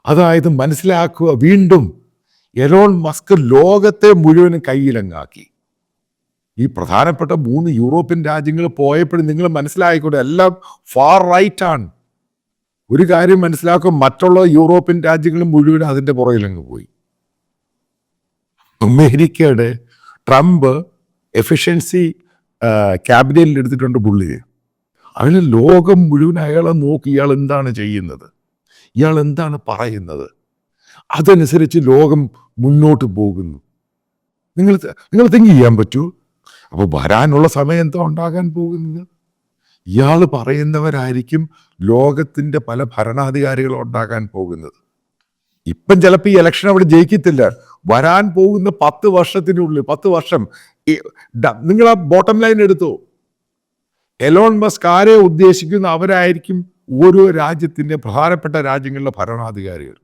അതായത് മനസ്സിലാക്കുക, വീണ്ടും എലോൺ മസ്ക് ലോകത്തെ മുഴുവനും കയ്യിലങ്ങാക്കി. ഈ പ്രധാനപ്പെട്ട 3 യൂറോപ്യൻ രാജ്യങ്ങൾ പോയപ്പോഴും നിങ്ങൾ മനസ്സിലായിക്കോട്ടെ, എല്ലാം ഫാർ റൈറ്റ് ആണ്. ഒരു കാര്യം മനസ്സിലാക്കും, മറ്റുള്ള യൂറോപ്യൻ രാജ്യങ്ങൾ മുഴുവൻ അതിൻ്റെ പുറകിലങ്ങ് പോയി. അമേരിക്കയുടെ ട്രംപ് എഫിഷ്യൻസി ക്യാബിനറ്റിൽ എടുത്തിട്ടുണ്ട് പുള്ളി. അതിന് ലോകം മുഴുവൻ അയാളെ നോക്കി, ഇയാൾ എന്താണ് ചെയ്യുന്നത്, ഇയാൾ എന്താണ് പറയുന്നത്, അതനുസരിച്ച് ലോകം മുന്നോട്ട് പോകുന്നു. നിങ്ങൾ തിങ്ക് ചെയ്യാൻ പറ്റൂ. അപ്പോൾ വരാനുള്ള സമയം എന്താ ഉണ്ടാകാൻ പോകുന്നത്? ഇയാൾ പറയുന്നവരായിരിക്കും ലോകത്തിൻ്റെ പല ഭരണാധികാരികളും ഉണ്ടാകാൻ പോകുന്നത്. ഇപ്പം ചിലപ്പോൾ ഈ ഇലക്ഷൻ അവിടെ ജയിക്കത്തില്ല. വരാൻ പോകുന്ന 10 വർഷത്തിനുള്ളിൽ, 10 വർഷം, നിങ്ങൾ ആ ബോട്ടം ലൈൻ എടുത്തോ, എലോൺ മസ്ക് ആരെ ഉദ്ദേശിക്കുന്ന അവരായിരിക്കും ഓരോ രാജ്യത്തിൻ്റെ പ്രധാനപ്പെട്ട രാജ്യങ്ങളിലെ ഭരണാധികാരികൾ.